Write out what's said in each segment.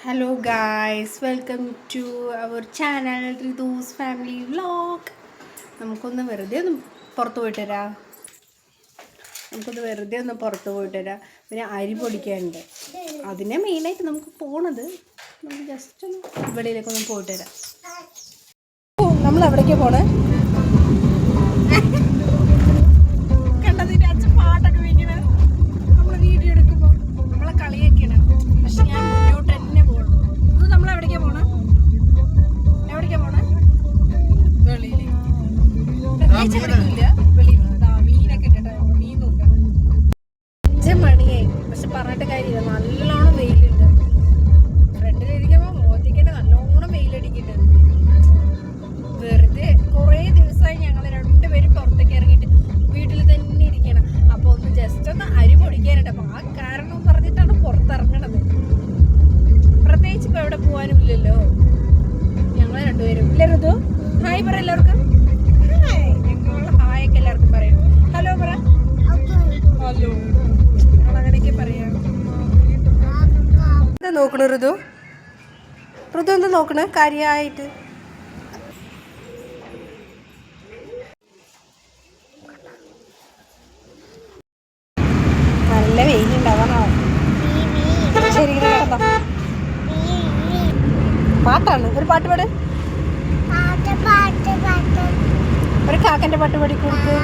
Hello guys, welcome to our channel Rithu's family vlog. നമുക്കൊന്ന് വെറുതെ ഒന്ന് പുറത്ത് പോയിട്ട് വരാം. പിന്നെ അരി പൊടിക്കാനുണ്ട്. അതിനെ മെയിനായിട്ട് നമുക്ക് പോണത്. നമുക്ക് ജസ്റ്റ് ഒന്ന് ഇവിടേക്കൊന്ന് പോയിട്ട് വരാം. നമ്മൾ എവിടേക്കാണ് പോണേ? കണ്ടതിൻ്റെ അച്ഛൻ പാട്ടൊക്കെ വയ്ക്കണ നമ്മൾ വീഡിയോ എടുക്കുമ്പോൾ നമ്മളെ കളിയൊക്കെയാണ്. പക്ഷെ ഞാൻ മുന്നോട്ട് തന്നെ പോകണം. ഇത് നമ്മൾ എവിടേക്കാണ് പോണേ? വെളിയിൽ. പ്രത്യേകിച്ച് എവിടേക്കില്ല, വെളിയിൽ. മീനൊക്കെ ഇട്ടിട്ട് മീൻ നോക്കാം. 5 മണിയായി, പക്ഷെ പറഞ്ഞിട്ട് കാര്യമില്ല, നല്ലോണം വെയിലുണ്ട്. ഫ്രണ്ടിലിരിക്കുമ്പോൾ മോത്തിക്കന്നെ നല്ലോണം വെയിലടിക്കുന്നുണ്ട്. വെറുതെ കുറേ ദിവസമായി ഞങ്ങൾ രണ്ടുപേരും പുറത്തേക്ക് ഇറങ്ങിയിട്ട് വീട്ടിൽ തന്നെ ഇരിക്കണം. അപ്പോൾ ഒന്ന് ജസ്റ്റ് ഒന്ന് അരി പൊടിക്കാനുണ്ട്. അപ്പോൾ ആ കാരണം പറഞ്ഞിട്ടാണ് പുറത്തിറങ്ങണത്. പ്രത്യേകിച്ച് ഇപ്പോൾ എവിടെ പോകാനും ഇല്ലല്ലോ. ഞങ്ങൾ രണ്ടുപേരും ഇല്ല. ഋതു ഹായ് പറ എല്ലാവർക്കും. ഞങ്ങളുള്ള ഹായ് ഒക്കെ എല്ലാവർക്കും പറയും. ഹലോ പറ. ഹലോ. ഞങ്ങളങ്ങനെയൊക്കെ പറയാം. എന്താ നോക്കണു ഋതു? എന്താ നോക്കണേ കാര്യമായിട്ട്? നല്ല വെയിലുണ്ടാവാനോ? ശരി, പാട്ടാണ്. ഒരു പാട്ട് പാട്. ഒരു കാക്കന്റെ പാട്ട് പാടി കൊടുക്ക്.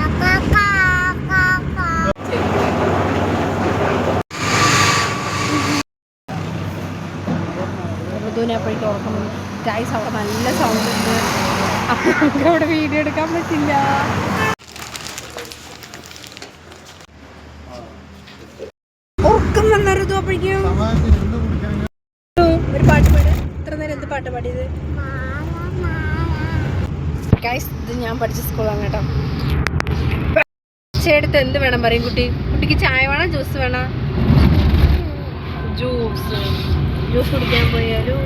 ഋതുവിനെ അപ്പോഴേക്കും ഓർക്കുന്നു. ഗൈസ്, അവിടെ നല്ല സൗണ്ട് ഉണ്ട്. അപ്പോൾ നമുക്ക് അവിടെ വീഡിയോ എടുക്കാൻ പറ്റില്ല. ഉറക്കം വന്ന ഋതു അപ്പോഴേക്കും. ഒരു പാട്ട് പാട്. ഇത്ര നേരം എന്ത് പാട്ട് പാടിയത്? ഗൈസ്, ഇത് ഞാൻ പഠിച്ച സ്കൂളാണ് കേട്ടോ. ചേട്ടത്ത് എന്ത് വേണം പറയും കുട്ടി? കുട്ടിക്ക് ചായ വേണം, ജ്യൂസ് വേണം? ജ്യൂസ് കുടിക്കാൻ പോയാലും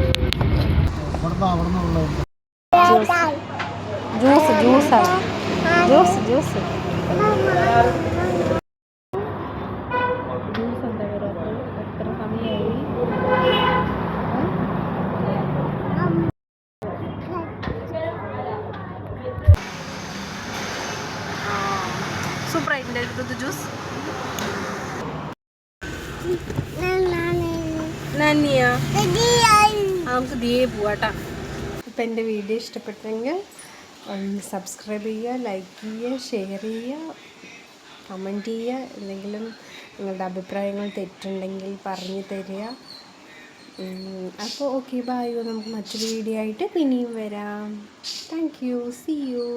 ജ്യൂസ് എന്താ വരാത്തത്? എത്ര സമയമായി? സൂപ്പറായിട്ടുണ്ട് ഋതു ജ്യൂസ്. നമുക്ക് ദിയേ പോവാട്ടാ. ഇപ്പം എൻ്റെ വീഡിയോ ഇഷ്ടപ്പെട്ടെങ്കിൽ സബ്സ്ക്രൈബ് ചെയ്യുക, ലൈക്ക് ചെയ്യുക, ഷെയർ ചെയ്യുക, കമൻറ്റ് ചെയ്യുക. എന്തെങ്കിലും നിങ്ങളുടെ അഭിപ്രായങ്ങൾ തെറ്റുണ്ടെങ്കിൽ പറഞ്ഞു തരിക. അപ്പോൾ ഓക്കെ, ബൈ. നമുക്ക് മറ്റൊരു വീഡിയോ ആയിട്ട് പിന്നെയും വരാം. Thank you. See U.